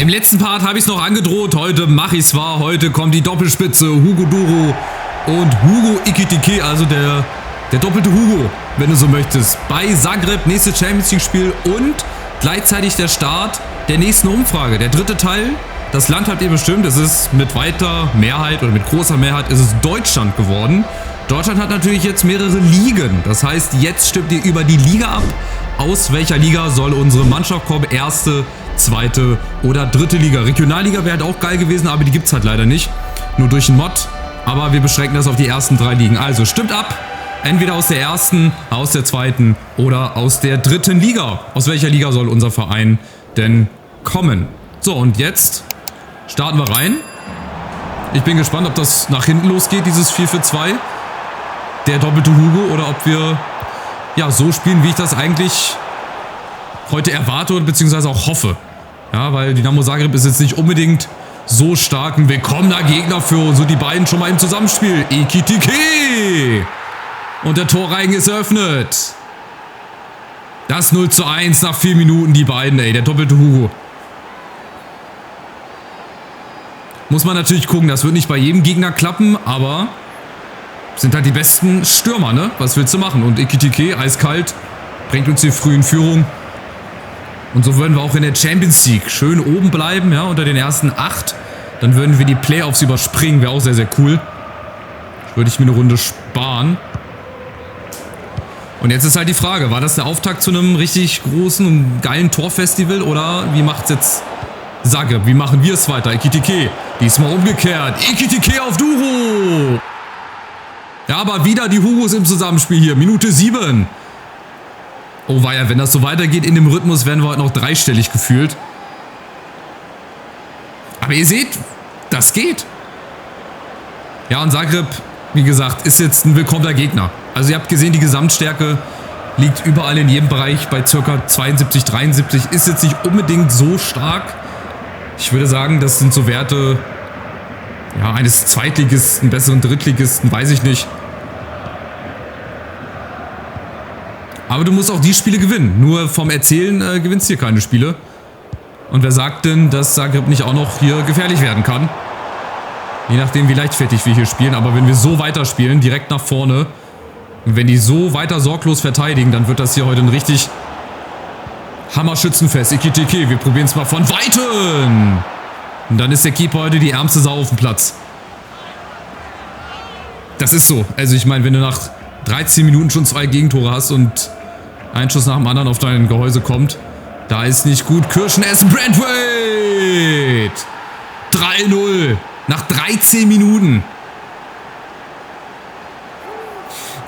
Im letzten Part habe ich es noch angedroht, heute mache ich es wahr. Heute kommt die Doppelspitze Hugo Duro und Hugo Ekitike, also der doppelte Hugo, wenn du so möchtest. Bei Zagreb, nächstes Champions League Spiel und gleichzeitig der Start der nächsten Umfrage. Der dritte Teil, das Land habt ihr bestimmt, es ist mit weiter Mehrheit oder mit großer Mehrheit ist es Deutschland geworden. Deutschland hat natürlich jetzt mehrere Ligen, das heißt, jetzt stimmt ihr über die Liga ab. Aus welcher Liga soll unsere Mannschaft kommen? Erste, zweite oder dritte Liga. Regionalliga wäre halt auch geil gewesen, aber die gibt es halt leider nicht. Nur durch einen Mod. Aber wir beschränken das auf die ersten 3 Ligen. Also stimmt ab. Entweder aus der ersten, aus der zweiten oder aus der dritten Liga. Aus welcher Liga soll unser Verein denn kommen? So, und jetzt starten wir rein. Ich bin gespannt, ob das nach hinten losgeht, dieses 4-4-2. Der doppelte Hugo, oder ob wir ja so spielen, wie ich das eigentlich heute erwarte bzw. auch hoffe. Ja, weil Dinamo Zagreb ist jetzt nicht unbedingt so stark ein willkommener Gegner für uns. Und die beiden schon mal im Zusammenspiel. Ekitike! Und der Torreigen ist eröffnet. Das 0:1 nach 4 Minuten, die beiden, ey. Der doppelte Hugo. Muss man natürlich gucken, das wird nicht bei jedem Gegner klappen, aber sind halt die besten Stürmer, ne? Was willst du machen? Und Ekitike, eiskalt, bringt uns die früh in Führung. Und so würden wir auch in der Champions League schön oben bleiben, ja, unter den ersten 8. Dann würden wir die Playoffs überspringen, wäre auch sehr, sehr cool. Würde ich mir eine Runde sparen. Und jetzt ist halt die Frage, war das der Auftakt zu einem richtig großen und geilen Torfestival oder wie macht's jetzt Zagreb? Wie machen wir es weiter? Ekitike, diesmal umgekehrt. Ekitike auf Duro. Ja, aber wieder die Hugos im Zusammenspiel hier. Minute 7. Oh weia, wenn das so weitergeht in dem Rhythmus, werden wir heute noch dreistellig gefühlt. Aber ihr seht, das geht. Ja, und Zagreb, wie gesagt, ist jetzt ein willkommener Gegner. Also ihr habt gesehen, die Gesamtstärke liegt überall in jedem Bereich bei ca. 72, 73. Ist jetzt nicht unbedingt so stark. Ich würde sagen, das sind so Werte, ja, eines Zweitligisten, besseren Drittligisten, weiß ich nicht. Aber du musst auch die Spiele gewinnen. Nur vom Erzählen gewinnst du hier keine Spiele. Und wer sagt denn, dass Zagreb nicht auch noch hier gefährlich werden kann? Je nachdem, wie leichtfertig wir hier spielen. Aber wenn wir so weiterspielen, direkt nach vorne, und wenn die so weiter sorglos verteidigen, dann wird das hier heute ein richtig Hammer-Schützenfest. Ekitike, wir probieren es mal von Weitem. Und dann ist der Keeper heute die ärmste Sau auf dem Platz. Das ist so. Also ich meine, wenn du nach 13 Minuten schon 2 Gegentore hast und ein Schuss nach dem anderen auf dein Gehäuse kommt, da ist nicht gut. Kirschenessen, Brentwaite! 3-0 nach 13 Minuten.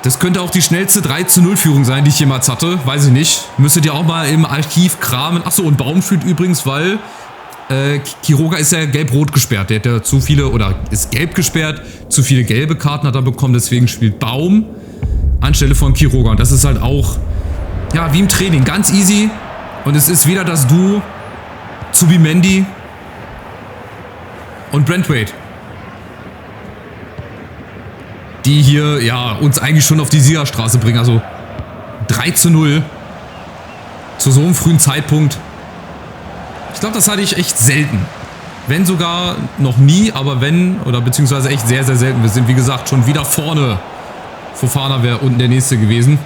Das könnte auch die schnellste 3-0-Führung sein, die ich jemals hatte. Weiß ich nicht. Müsstet ihr auch mal im Archiv kramen. Achso, und Baum führt übrigens, weil Quiroga ist ja gelb-rot gesperrt. Der hat ja zu viele, oder ist gelb gesperrt. Zu viele gelbe Karten hat er bekommen. Deswegen spielt Baum anstelle von Quiroga. Und das ist halt auch, ja, wie im Training. Ganz easy. Und es ist wieder das Duo Zubimendi und Brentwaite, die hier, ja, uns eigentlich schon auf die Siegerstraße bringen. Also 3-0 zu so einem frühen Zeitpunkt. Ich glaube, das hatte ich echt selten. Wenn sogar noch nie, aber wenn, oder beziehungsweise echt sehr, sehr selten. Wir sind, wie gesagt, schon wieder vorne. Fofana wäre unten der nächste gewesen.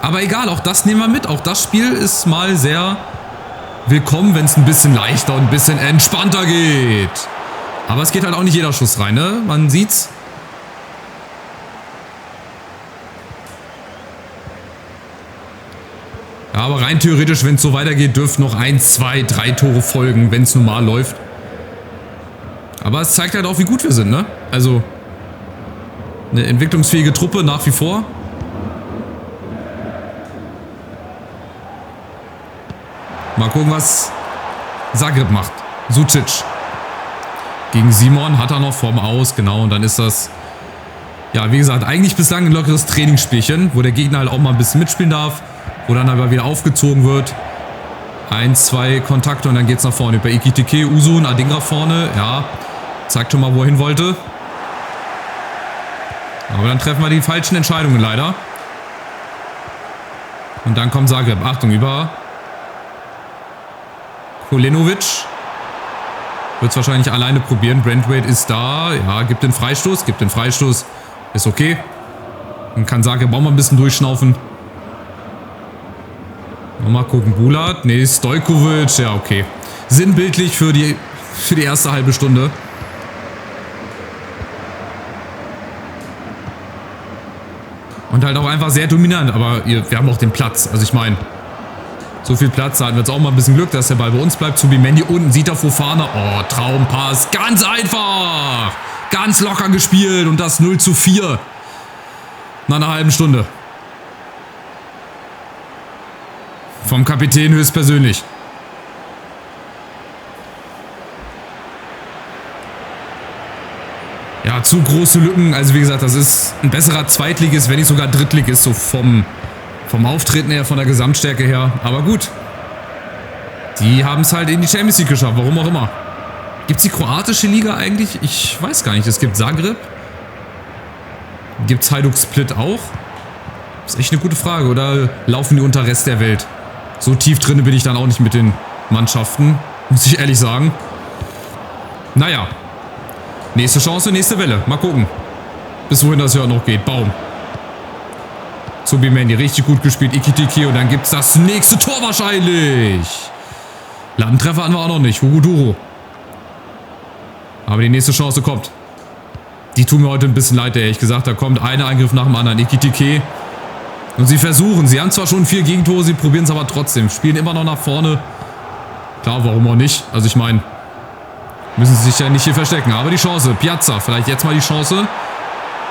Aber egal, auch das nehmen wir mit. Auch das Spiel ist mal sehr willkommen, wenn es ein bisschen leichter und ein bisschen entspannter geht. Aber es geht halt auch nicht jeder Schuss rein, ne? Man sieht's. Ja, aber rein theoretisch, wenn es so weitergeht, dürfen noch 1, 2, 3 Tore folgen, wenn es normal läuft. Aber es zeigt halt auch, wie gut wir sind, ne? Also, eine entwicklungsfähige Truppe nach wie vor. Mal gucken, was Zagreb macht. Sucic. Gegen Simon hat er noch vorm Aus, genau. Und dann ist das, ja, wie gesagt, eigentlich bislang ein lockeres Trainingsspielchen, wo der Gegner halt auch mal ein bisschen mitspielen darf. Wo dann aber wieder aufgezogen wird. 1, 2 Kontakte und dann geht's nach vorne. Bei Ekitike, Usun, Adingra vorne. Ja, zeigt schon mal, wo er hin wollte. Aber dann treffen wir die falschen Entscheidungen leider. Und dann kommt Zagreb. Achtung, über Kolenovic. Wird es wahrscheinlich alleine probieren. Brandweight ist da. Ja, gibt den Freistoß. Ist okay. Man kann sagen, brauchen wir ein bisschen durchschnaufen. Mal gucken. Bulat. Nee, Stojkovic. Ja, okay. Sinnbildlich für die erste halbe Stunde. Und halt auch einfach sehr dominant. Aber wir haben auch den Platz. Also ich meine, so viel Platz, da hatten wir jetzt auch mal ein bisschen Glück, dass der Ball bei uns bleibt. Zubimendi unten, sieht er Fofana. Oh, Traumpass. Ganz einfach. Ganz locker gespielt. Und das 0:4. Nach einer halben Stunde. Vom Kapitän höchstpersönlich. Ja, zu große Lücken. Also wie gesagt, das ist ein besserer Zweitligist, wenn nicht sogar Drittligist, so vom Auftreten her, von der Gesamtstärke her. Aber gut. Die haben es halt in die Champions League geschafft, warum auch immer. Gibt es die kroatische Liga eigentlich? Ich weiß gar nicht. Es gibt Zagreb. Gibt es Hajduk Split auch? Das ist echt eine gute Frage. Oder laufen die unter Rest der Welt? So tief drin bin ich dann auch nicht mit den Mannschaften. Muss ich ehrlich sagen. Naja. Nächste Chance, nächste Welle. Mal gucken. Bis wohin das ja noch geht. Baum. Zubimendi, richtig gut gespielt. Ekitike und dann gibt es das nächste Tor wahrscheinlich. Lattentreffer hatten wir auch noch nicht. Hugo Duro. Aber die nächste Chance kommt. Die tun mir heute ein bisschen leid, ehrlich gesagt. Da kommt ein Angriff nach dem anderen. Ekitike. Und sie versuchen. Sie haben zwar schon 4 Gegentore, sie probieren es aber trotzdem. Spielen immer noch nach vorne. Klar, warum auch nicht? Also ich meine, müssen sie sich ja nicht hier verstecken. Aber die Chance. Piazza. Vielleicht jetzt mal die Chance,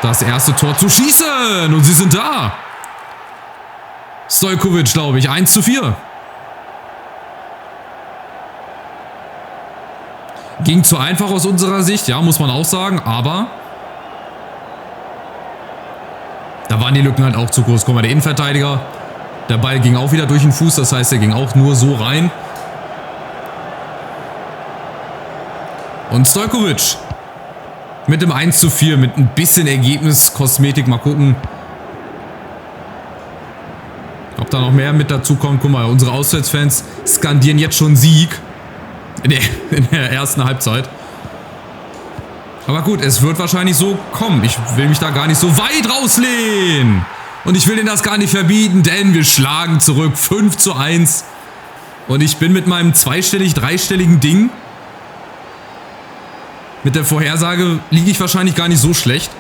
das erste Tor zu schießen. Und sie sind da. Stojkovic, glaube ich. 1:4. Ging zu einfach aus unserer Sicht. Ja, muss man auch sagen. Aber da waren die Lücken halt auch zu groß. Guck mal, der Innenverteidiger. Der Ball ging auch wieder durch den Fuß. Das heißt, er ging auch nur so rein. Und Stojkovic mit dem 1:4. Mit ein bisschen Ergebniskosmetik. Mal gucken, ob da noch mehr mit dazu kommt. Guck mal, unsere Auswärtsfans skandieren jetzt schon Sieg. In der ersten Halbzeit. Aber gut, es wird wahrscheinlich so kommen. Ich will mich da gar nicht so weit rauslehnen. Und ich will denen das gar nicht verbieten, denn wir schlagen zurück 5:1. Und ich bin mit meinem dreistelligen Ding. Mit der Vorhersage liege ich wahrscheinlich gar nicht so schlecht.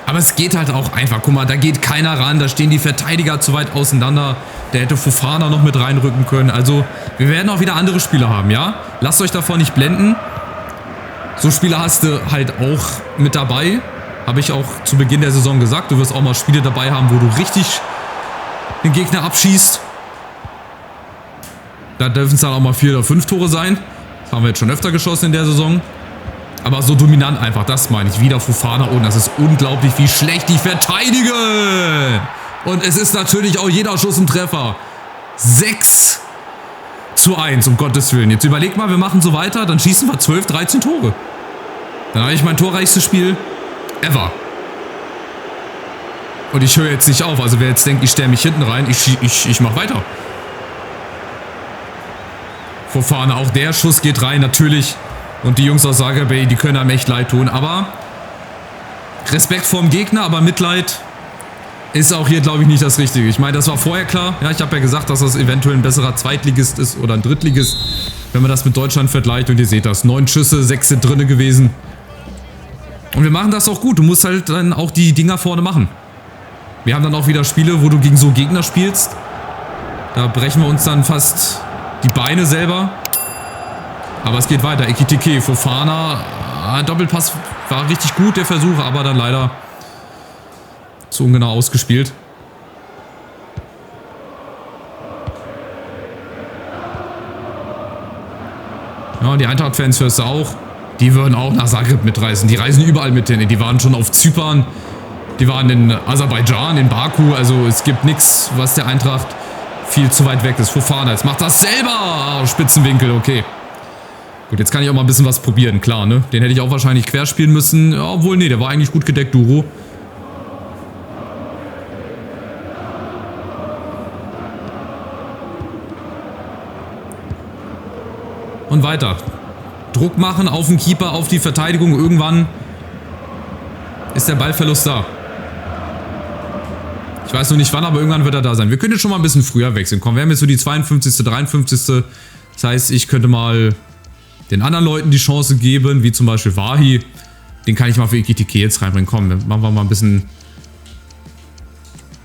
Aber es geht halt auch einfach. Guck mal, da geht keiner ran. Da stehen die Verteidiger zu weit auseinander. Der hätte Fofana noch mit reinrücken können. Also, wir werden auch wieder andere Spieler haben, ja? Lasst euch davon nicht blenden. So Spieler hast du halt auch mit dabei. Habe ich auch zu Beginn der Saison gesagt. Du wirst auch mal Spiele dabei haben, wo du richtig den Gegner abschießt. Da dürfen es dann auch mal 4 oder 5 Tore sein. Das haben wir jetzt schon öfter geschossen in der Saison. Aber so dominant einfach, das meine ich. Wieder Fofana und das ist unglaublich, wie schlecht die verteidigen. Und es ist natürlich auch jeder Schuss ein Treffer. 6:1, um Gottes Willen. Jetzt überleg mal, wir machen so weiter, dann schießen wir 12, 13 Tore. Dann habe ich mein torreichstes Spiel ever. Und ich höre jetzt nicht auf. Also wer jetzt denkt, ich stelle mich hinten rein, ich mache weiter. Fofana, auch der Schuss geht rein, natürlich. Und die Jungs aus Zagreb, die können einem echt leid tun. Aber Respekt vorm Gegner, aber Mitleid ist auch hier, glaube ich, nicht das Richtige. Ich meine, das war vorher klar. Ja, ich habe ja gesagt, dass das eventuell ein besserer Zweitligist ist oder ein Drittligist, wenn man das mit Deutschland vergleicht. Und ihr seht das, 9 Schüsse, 6 sind drinne gewesen. Und wir machen das auch gut. Du musst halt dann auch die Dinger vorne machen. Wir haben dann auch wieder Spiele, wo du gegen so Gegner spielst. Da brechen wir uns dann fast die Beine selber. Aber es geht weiter. Ekitike, Fofana. Doppelpass war richtig gut, der Versuch, aber dann leider zu ungenau ausgespielt. Ja, die Eintracht-Fans hörst du auch. Die würden auch nach Zagreb mitreisen. Die reisen überall mit hin. Die waren schon auf Zypern. Die waren in Aserbaidschan, in Baku. Also es gibt nichts, was der Eintracht viel zu weit weg ist. Fofana, jetzt macht das selber. Spitzenwinkel, okay. Gut, jetzt kann ich auch mal ein bisschen was probieren, klar, ne? Den hätte ich auch wahrscheinlich quer spielen müssen. Ja, obwohl, nee, der war eigentlich gut gedeckt, Duro. und weiter. Druck machen auf den Keeper, auf die Verteidigung. Irgendwann ist der Ballverlust da. Ich weiß noch nicht wann, aber irgendwann wird er da sein. Wir können jetzt schon mal ein bisschen früher wechseln. Komm, wir haben jetzt so die 52., 53. Das heißt, ich könnte mal den anderen Leuten die Chance geben, wie zum Beispiel Wahi. Den kann ich mal für Ekitike jetzt reinbringen. Komm, dann machen wir mal ein bisschen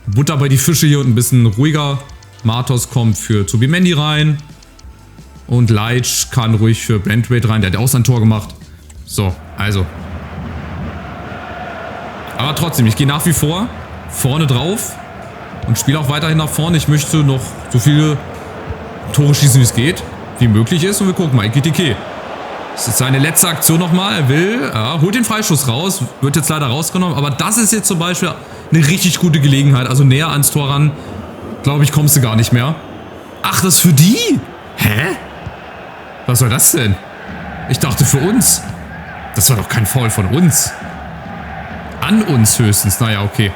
Butter bei die Fische hier und ein bisschen ruhiger. Matos kommt für Zubimendi rein. Und Leitsch kann ruhig für Brandweight rein. Der hat auch sein Tor gemacht. So, also. Aber trotzdem, ich gehe nach wie vor vorne drauf und spiele auch weiterhin nach vorne. Ich möchte noch so viele Tore schießen, wie es geht, wie möglich ist. Und wir gucken mal, Ekitike. Das ist seine letzte Aktion nochmal. Er will, holt den Freischuss raus. Wird jetzt leider rausgenommen. Aber das ist jetzt zum Beispiel eine richtig gute Gelegenheit. Also näher ans Tor ran, glaube ich, kommst du gar nicht mehr. Ach, das ist für die? Hä? Was soll das denn? Ich dachte für uns. Das war doch kein Foul von uns. An uns höchstens. Naja, okay.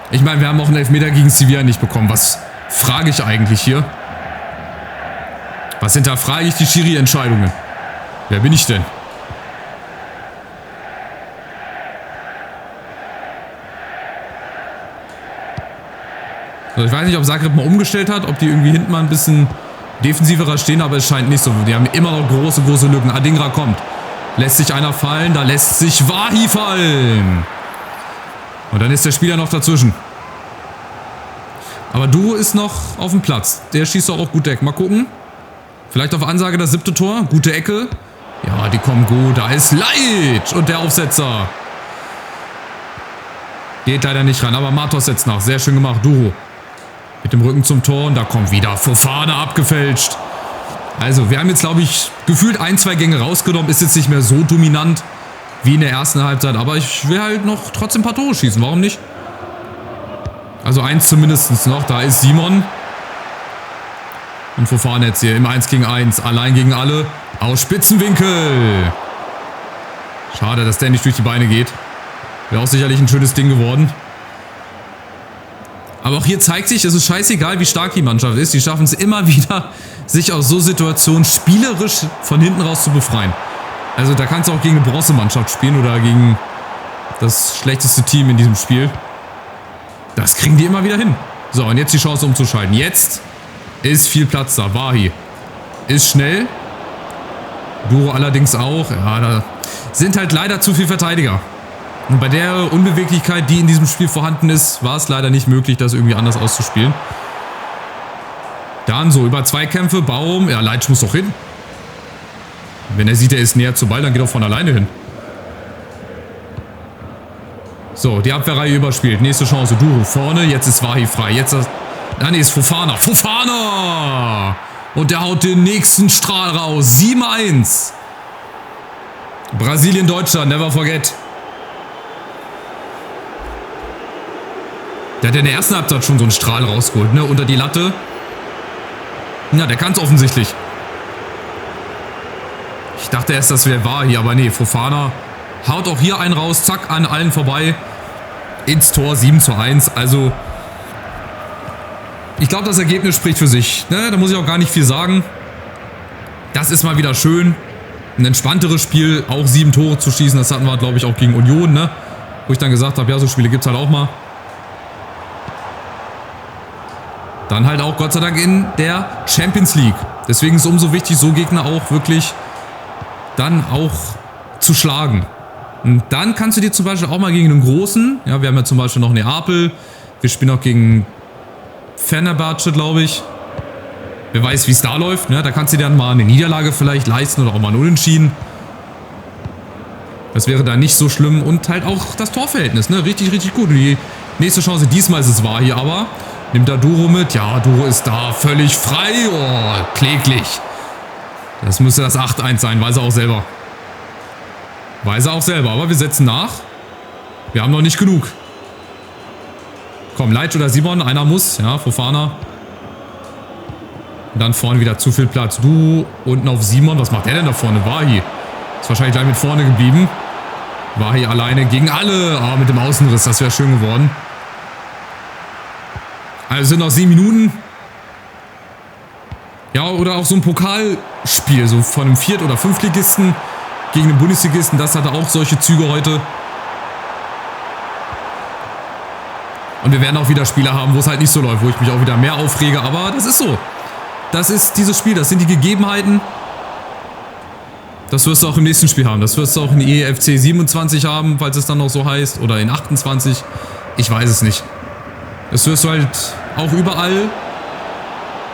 Ich meine, wir haben auch einen Elfmeter gegen Sevilla nicht bekommen. Was frage ich eigentlich hier? Was hinterfrage ich die Schiri-Entscheidungen? Wer bin ich denn? So, ich weiß nicht, ob Zagreb mal umgestellt hat, ob die irgendwie hinten mal ein bisschen defensiverer stehen, aber es scheint nicht so. Die haben immer noch große, große Lücken. Adingra kommt. Lässt sich einer fallen, da lässt sich Wahi fallen. Und dann ist der Spieler noch dazwischen. Aber Duro ist noch auf dem Platz. Der schießt auch gut Eck. Mal gucken. Vielleicht auf Ansage das 7. Tor. Gute Ecke. Ja, die kommen gut. Da ist Leitsch und der Aufsetzer. Geht leider nicht ran, aber Matos setzt nach. Sehr schön gemacht. Duro. Mit dem Rücken zum Tor und da kommt wieder Fofana abgefälscht. Also, wir haben jetzt, glaube ich, gefühlt 1, 2 Gänge rausgenommen. Ist jetzt nicht mehr so dominant wie in der ersten Halbzeit. Aber ich will halt noch trotzdem ein paar Tore schießen. Warum nicht? Also 1 zumindest noch. Da ist Simon. Und Fofana jetzt hier im 1 gegen 1. Allein gegen alle. Aus Spitzenwinkel. Schade, dass der nicht durch die Beine geht. Wäre auch sicherlich ein schönes Ding geworden. Aber auch hier zeigt sich, es ist scheißegal, wie stark die Mannschaft ist. Die schaffen es immer wieder, sich aus so Situationen spielerisch von hinten raus zu befreien. Also da kannst du auch gegen eine Bronzemannschaft spielen oder gegen das schlechteste Team in diesem Spiel. Das kriegen die immer wieder hin. So, und jetzt die Chance umzuschalten. Jetzt ist viel Platz da. Wahi ist schnell. Duro allerdings auch. Ja, da sind halt leider zu viele Verteidiger. Und bei der Unbeweglichkeit, die in diesem Spiel vorhanden ist, war es leider nicht möglich, das irgendwie anders auszuspielen. Dann so über Zweikämpfe, Baum. Ja, Leitsch muss doch hin. Wenn er sieht, er ist näher zum Ball, dann geht er von alleine hin. So, die Abwehrreihe überspielt. Nächste Chance, Duro vorne. Jetzt ist Wahi frei. Jetzt das... Ah, nee, ist Fofana. Fofana! Und der haut den nächsten Strahl raus. 7-1. Brasilien, Deutschland, never forget. Der hat in der ersten Halbzeit schon so einen Strahl rausgeholt, ne? Unter die Latte. Ja, der kann es offensichtlich. Ich dachte erst, das wäre Wahi, aber nee, Fofana haut auch hier einen raus, zack, an allen vorbei. Ins Tor, 7-1. Also, ich glaube, das Ergebnis spricht für sich. Ne? Da muss ich auch gar nicht viel sagen. Das ist mal wieder schön. Ein entspannteres Spiel, auch 7 Tore zu schießen. Das hatten wir, glaube ich, auch gegen Union, ne? Wo ich dann gesagt habe, ja, so Spiele gibt es halt auch mal. Dann halt auch Gott sei Dank in der Champions League. Deswegen ist es umso wichtig, so Gegner auch wirklich dann auch zu schlagen. Und dann kannst du dir zum Beispiel auch mal gegen einen großen, ja, wir haben ja zum Beispiel noch Neapel, wir spielen auch gegen Fenerbahce, glaube ich. Wer weiß, wie es da läuft, ne? Da kannst du dir dann mal eine Niederlage vielleicht leisten oder auch mal ein Unentschieden. Das wäre da nicht so schlimm. Und halt auch das Torverhältnis, ne? Richtig, richtig gut. Und die nächste Chance, diesmal ist es Wahi, aber nimmt da Duro mit. Ja, Duro ist da völlig frei. Oh, kläglich. Das müsste das 8-1 sein, weiß er auch selber. Weiß er auch selber, aber wir setzen nach. Wir haben noch nicht genug. Komm, Leitsch oder Simon, einer muss. Ja, Fofana. Und dann vorne wieder zu viel Platz. Du unten auf Simon. Was macht der denn da vorne? Wahi. Ist wahrscheinlich gleich mit vorne geblieben. Wahi alleine gegen alle. Ah, mit dem Außenriss. Das wäre schön geworden. Also sind noch 7 Minuten. Ja, oder auch so ein Pokal Spiel, so von einem Viert- oder Fünftligisten gegen einen Bundesligisten. Das hatte auch solche Züge heute. Und wir werden auch wieder Spiele haben, wo es halt nicht so läuft, wo ich mich auch wieder mehr aufrege. Aber das ist so. Das ist dieses Spiel, das sind die Gegebenheiten. Das wirst du auch im nächsten Spiel haben. Das wirst du auch in EFC 27 haben, falls es dann noch so heißt. Oder in 28. Ich weiß es nicht. Das wirst du halt auch überall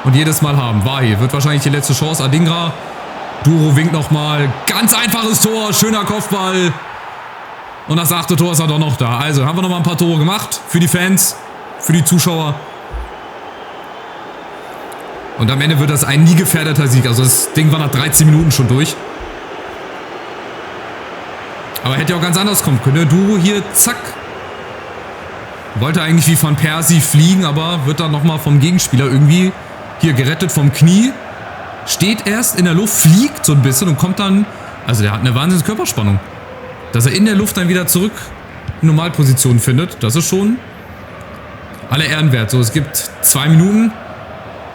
und jedes Mal haben. Wahi wird wahrscheinlich die letzte Chance. Adingra. Duro winkt nochmal. Ganz einfaches Tor. Schöner Kopfball. Und das 8. Tor ist er doch noch da. Also haben wir nochmal ein paar Tore gemacht. Für die Fans. Für die Zuschauer. Und am Ende wird das ein nie gefährdeter Sieg. Also das Ding war nach 13 Minuten schon durch. Aber hätte ja auch ganz anders kommen können. Duro hier, zack. Wollte eigentlich wie Van Persie fliegen, aber wird dann nochmal vom Gegenspieler irgendwie hier gerettet vom Knie. Steht erst in der Luft, fliegt so ein bisschen und kommt dann... Also der hat eine wahnsinnige Körperspannung. Dass er in der Luft dann wieder zurück in Normalposition findet, das ist schon alle Ehren wert. So, es gibt 2 Minuten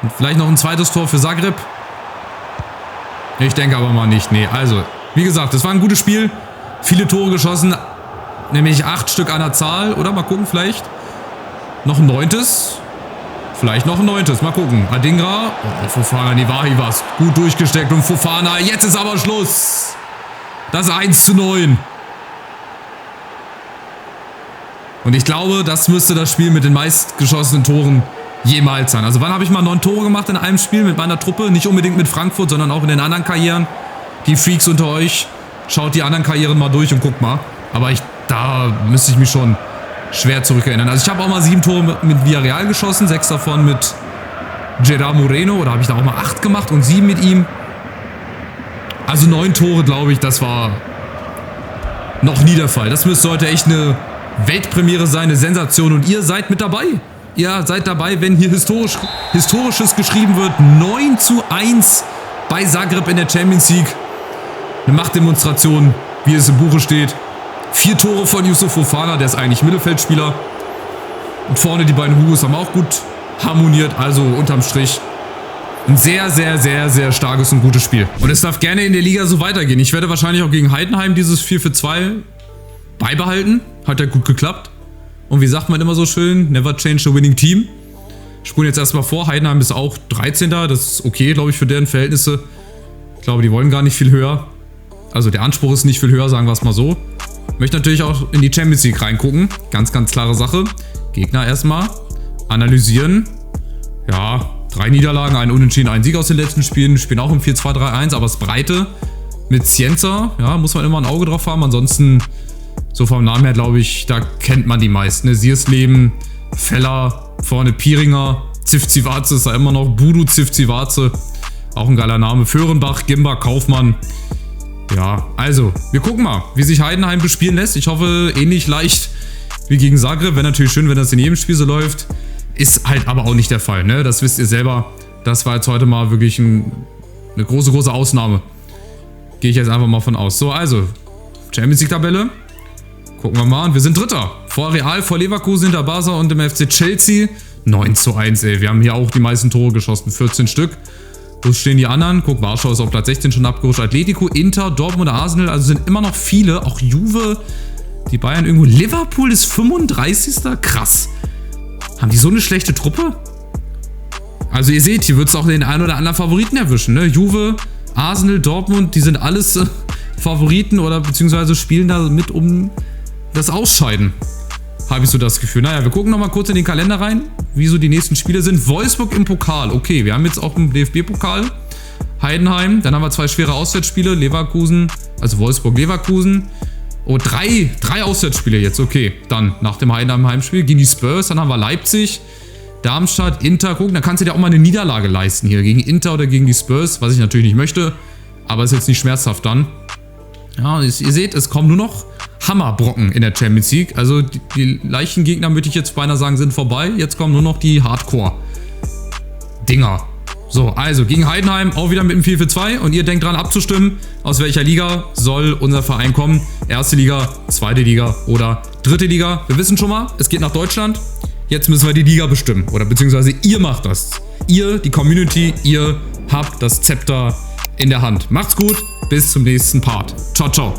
und vielleicht noch ein zweites Tor für Zagreb. Ich denke aber mal nicht. Nee, also, wie gesagt, es war ein gutes Spiel. Viele Tore geschossen, nämlich 8 Stück an der Zahl. Oder mal gucken, vielleicht noch ein 9. Vielleicht noch ein 9. Mal gucken. Adingra. Oh, Fofana, Nevahi was. Gut durchgesteckt und Fofana. Jetzt ist aber Schluss. Das 1:9. Und ich glaube, das müsste das Spiel mit den meistgeschossenen Toren jemals sein. Also wann habe ich mal 9 Tore gemacht in einem Spiel mit meiner Truppe? Nicht unbedingt mit Frankfurt, sondern auch in den anderen Karrieren. Die Freaks unter euch, schaut die anderen Karrieren mal durch und guckt mal. Aber da müsste ich mich schon schwer zurückerinnern. Also ich habe auch mal 7 Tore mit Villarreal geschossen, 6 davon mit Gerard Moreno. Oder habe ich da auch mal 8 gemacht und 7 mit ihm. Also 9 Tore, glaube ich, das war noch nie der Fall. Das müsste heute echt eine Weltpremiere sein, eine Sensation. Und ihr seid mit dabei. Ihr seid dabei, wenn hier Historisches geschrieben wird. 9:1 bei Zagreb in der Champions League. Eine Machtdemonstration, wie es im Buche steht. 4 Tore von Youssouf Fofana, der ist eigentlich Mittelfeldspieler. Und vorne die beiden Hugos haben auch gut harmoniert. Also unterm Strich ein sehr, sehr, sehr, sehr starkes und gutes Spiel. Und es darf gerne in der Liga so weitergehen. Ich werde wahrscheinlich auch gegen Heidenheim dieses 4:2 beibehalten. Hat ja gut geklappt. Und wie sagt man immer so schön, never change the winning team. Ich spule jetzt erstmal vor, Heidenheim ist auch 13. Das ist okay, glaube ich, für deren Verhältnisse. Ich glaube, die wollen gar nicht viel höher. Also der Anspruch ist nicht viel höher, sagen wir es mal so. Möchte natürlich auch in die Champions League reingucken. Ganz, ganz klare Sache. Gegner erstmal analysieren. Ja, 3 Niederlagen, 1 Unentschieden, 1 Sieg aus den letzten Spielen. Spielen auch im 4-2-3-1, aber das Breite mit Cienza, ja, muss man immer ein Auge drauf haben. Ansonsten, so vom Namen her, glaube ich, da kennt man die meisten. Ne? Siersleben, Feller, vorne Piringer, Zivzivaze ist da immer noch, Budu Zivzivaze, auch ein geiler Name. Föhrenbach, Gimba, Kaufmann. Ja, also, wir gucken mal, wie sich Heidenheim bespielen lässt. Ich hoffe, ähnlich leicht wie gegen Zagreb. Wäre natürlich schön, wenn das in jedem Spiel so läuft. Ist halt aber auch nicht der Fall, ne? Das wisst ihr selber. Das war jetzt heute mal wirklich eine große, große Ausnahme. Gehe ich jetzt einfach mal von aus. So, also, Champions League-Tabelle. Gucken wir mal an. Wir sind Dritter. Vor Real, vor Leverkusen, hinter Barca und dem FC Chelsea. 9:1, ey. Wir haben hier auch die meisten Tore geschossen. 14 Stück. Wo stehen die anderen? Guck, Warschau ist auf Platz 16 schon abgerutscht. Atletico, Inter, Dortmund, Arsenal. Also sind immer noch viele. Auch Juve, die Bayern irgendwo. Liverpool ist 35. Krass. Haben die so eine schlechte Truppe? Also ihr seht, hier wird es auch den einen oder anderen Favoriten erwischen. Ne? Juve, Arsenal, Dortmund, die sind alles Favoriten oder beziehungsweise spielen da mit um das Ausscheiden. Habe ich so das Gefühl. Naja, wir gucken nochmal kurz in den Kalender rein, wie so die nächsten Spiele sind. Wolfsburg im Pokal. Okay, wir haben jetzt auch einen DFB-Pokal. Heidenheim. Dann haben wir 2 schwere Auswärtsspiele. Leverkusen, also Wolfsburg-Leverkusen. Oh, 3 Auswärtsspiele jetzt. Okay, dann nach dem Heidenheim-Heimspiel gegen die Spurs. Dann haben wir Leipzig, Darmstadt, Inter. Gucken, da kannst du dir auch mal eine Niederlage leisten hier. Gegen Inter oder gegen die Spurs, was ich natürlich nicht möchte. Aber ist jetzt nicht schmerzhaft dann. Ja, ihr seht, es kommen nur noch Hammerbrocken in der Champions League. Also die leichten Gegner, würde ich jetzt beinahe sagen, sind vorbei. Jetzt kommen nur noch die Hardcore-Dinger. So, also gegen Heidenheim auch wieder mit dem 4:2. Und ihr denkt dran abzustimmen, aus welcher Liga soll unser Verein kommen. 1. Liga, 2. Liga oder 3. Liga. Wir wissen schon mal, es geht nach Deutschland. Jetzt müssen wir die Liga bestimmen. Oder beziehungsweise ihr macht das. Ihr, die Community, ihr habt das Zepter in der Hand. Macht's gut, bis zum nächsten Part. Ciao, ciao.